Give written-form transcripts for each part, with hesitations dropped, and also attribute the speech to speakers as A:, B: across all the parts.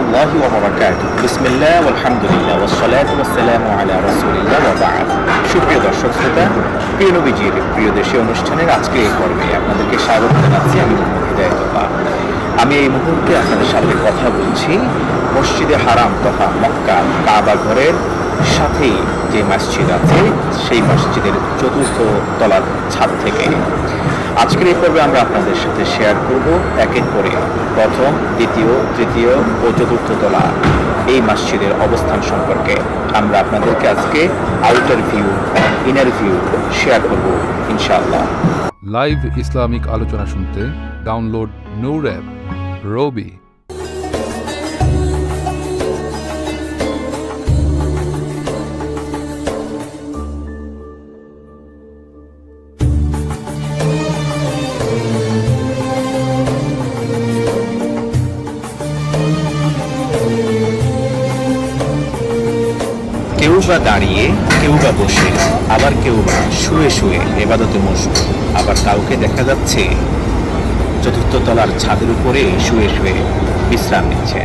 A: রাহমাতুল্লাহি ওয়া বারাকাতুহু। বিসমিল্লাহ ওয়ালহামদুলিল্লাহ ওয়াসসালাতু ওয়াসসালামু আলা রাসূলিল্লাহ ওয়া বা'দ। সুপ্রিয় দর্শক শ্রোতা, প্রিয় নবীজির প্রিয় দেশে অনুষ্ঠানের আজকে এই পর্বে আপনাদেরকে স্বাগত জানাচ্ছি। আমি মোহাম্মদ হিদায়াতুল্লাহ। আমি এই মুহূর্তে আপনাদের সাথে কথা বলছি মসজিদে হারাম তথা মক্কা কাবা ঘরের সাথেই যে মসজিদ আছে সেই মসজিদের চতুর্থ তলার ছাদ থেকে। আজকের এই পর্বে আমরা আপনাদের সাথে শেয়ার করব এক এক করে প্রথম, দ্বিতীয়, তৃতীয় ও চতুর্থ তলা এই মসজিদের অবস্থান সম্পর্কে। আমরা আপনাদেরকে আজকে outer view, inner view share করব ইনশাআল্লাহ।
B: লাইভ ইসলামিক আলোচনা শুনতে ডাউনলোড নূর অ্যাপ, রবি।
A: কেউ বা দাঁড়িয়ে, কেউ বা বসে, আবার কেউ বা শুয়ে শুয়ে ইবাদতে মশগুল। আবার কাউকে দেখা যাচ্ছে চতুর্থ তলার ছাদের উপরে শুয়ে শুয়ে বিশ্রাম নিচ্ছে।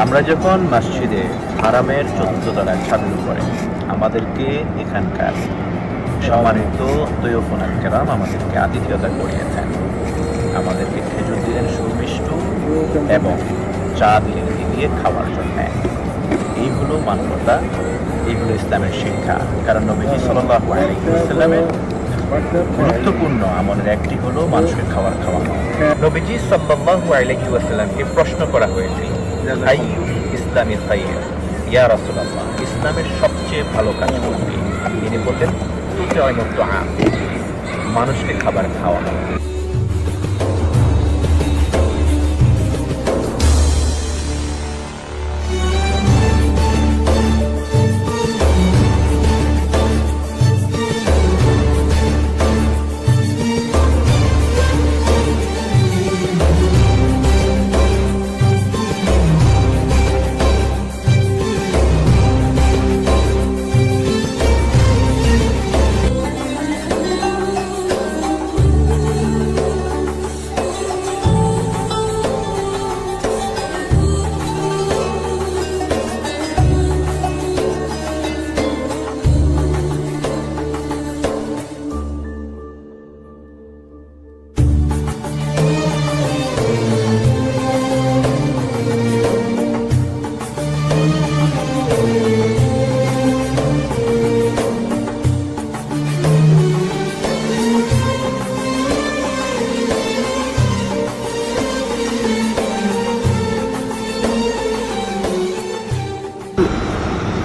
A: আমরা যখন মসজিদে হারামের চতুর্থ তলার ছাদের উপরে, আমাদেরকে এখানকার সম্মানিত তৈয়বুন কেরাম আমাদেরকে আতিথেয়তা করিয়েছেন। আমাদেরকে খেজুর দিলেন সুমিষ্ট এবং চা দিলেন দিয়ে খাওয়ার জন্য। এই হলো মানবতা, এই হলো ইসলামের শিক্ষা। কারণ নবীজি সাল্লাল্লাহু আলাইহি ওয়াসাল্লামের গুরুত্বপূর্ণ আমলের একটি হলো মানুষকে খাবার খাওয়ানো। নবীজি সাল্লাল্লাহু আলাইহি ওয়াসাল্লামকে প্রশ্ন করা হয়েছিল, আইয়ু ইসলামি খায়র ইয়া রাসূলুল্লাহ, ইসলামের সবচেয়ে ভালো কাজ কোনটি? তিনি বললেন, তুতিউমুত তাআম, মানুষকে খাবার খাওয়ানো।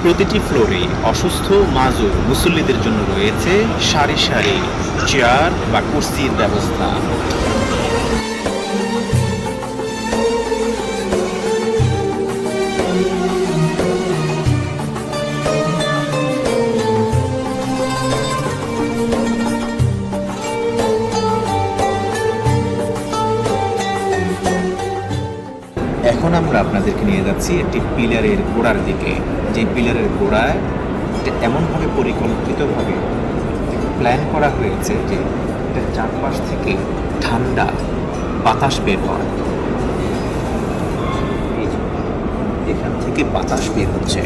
A: প্রতিটি ফ্লোরে অসুস্থ মাজুর মুসল্লিদের জন্য রয়েছে সারি সারি চেয়ার বা কুর্সির ব্যবস্থা। এখন আমরা আপনাদেরকে নিয়ে যাচ্ছি একটি পিলারের গোড়ার দিকে। যে পিলারের গোড়ায় এমনভাবে পরিকল্পিতভাবে প্ল্যান করা হয়েছে যে এটার চারপাশ থেকে ঠান্ডা বাতাস বের হয়। এখান থেকে বাতাস বের হচ্ছে।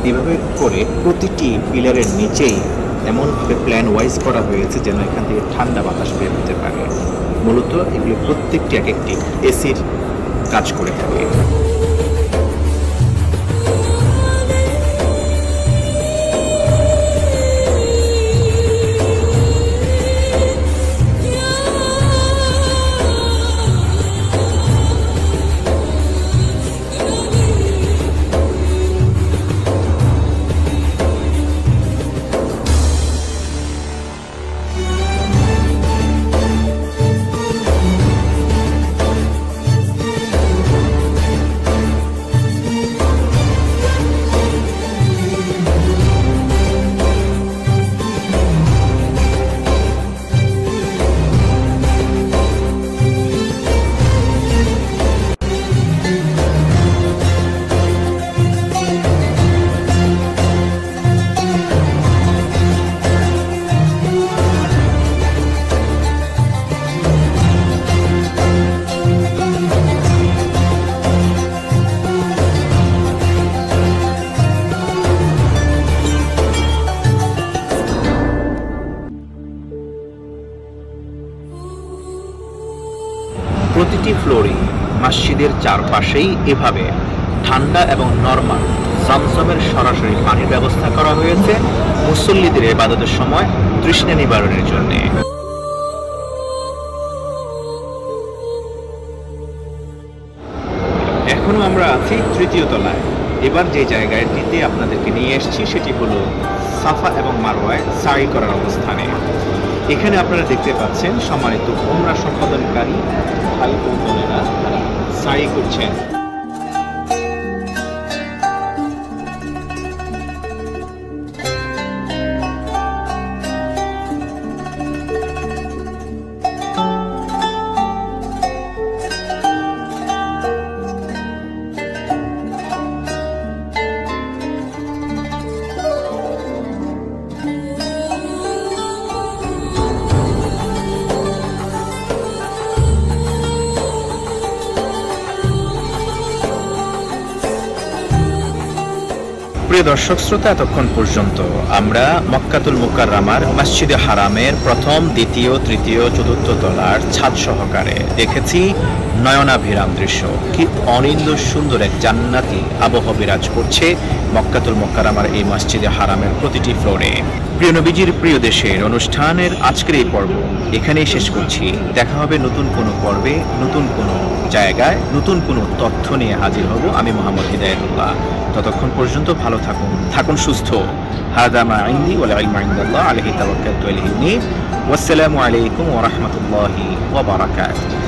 A: এভাবে করে প্রতিটি পিলারের নিচেই এমনভাবে প্ল্যান ওয়াইজ করা হয়েছে যেন এখান থেকে ঠান্ডা বাতাস বের হতে পারে। মূলত এগুলো প্রত্যেকটি এক একটি এসির কাজ করে থাকে। প্রতিটি ফ্লোরে মসজিদের চারপাশেই এভাবে ঠান্ডা এবং নরমাল জমজমের সরাসরি পানির ব্যবস্থা করা হয়েছে মুসল্লিদের ইবাদতের সময় তৃষ্ণা নিবারণের জন্য। এখনো আমরা আছি তৃতীয় তলায়। এবার যে জায়গাটিতে আপনাদেরকে নিয়ে এসেছি সেটি হলো সাফা এবং মারওয়ায় সাই করার অবস্থানে। এখানে আপনারা দেখতে পাচ্ছেন সম্মানিত উমরা সম্পাদনকারী ভাই ও বোনেরা তারা সাই করছেন। প্রিয় দর্শক শ্রোতা, এতক্ষণ পর্যন্ত আমরা মক্কাতুল মুকাররমার মসজিদে হারামের প্রথম, দ্বিতীয়, তৃতীয়, চতুর্থ তলার ছাদ সহকারে দেখেছি নয়নাভিরাম দৃশ্য। কি অনিন্দ্য সুন্দর এক জান্নাতি আবহ বিরাজ করছে মক্কাতুল মুকাররমার এই মসজিদে হারামের প্রতিটি ফ্লোরে। প্রিয় নবীজির প্রিয় দেশের অনুষ্ঠানের আজকের এই পর্ব এখানেই শেষ করছি। দেখা হবে নতুন কোনো পর্বে, নতুন কোনো জায়গায়, নতুন কোনো তথ্য নিয়ে হাজির হব আমি মোহাম্মদ হিদায়াতুল্লাহ। ততক্ষণ পর্যন্ত ভালো থাকুন সুস্থ। হাদা মা ইনদি ওয়াল ইলমু ইনদাল্লাহ আলাইহি তাওয়াক্কালতু ওয়া ইলাইহি উনীব। ওয়াসসালামু আলাইকুম ওয়া রাহমাতুল্লাহি ওয়া বারাকাতুহু।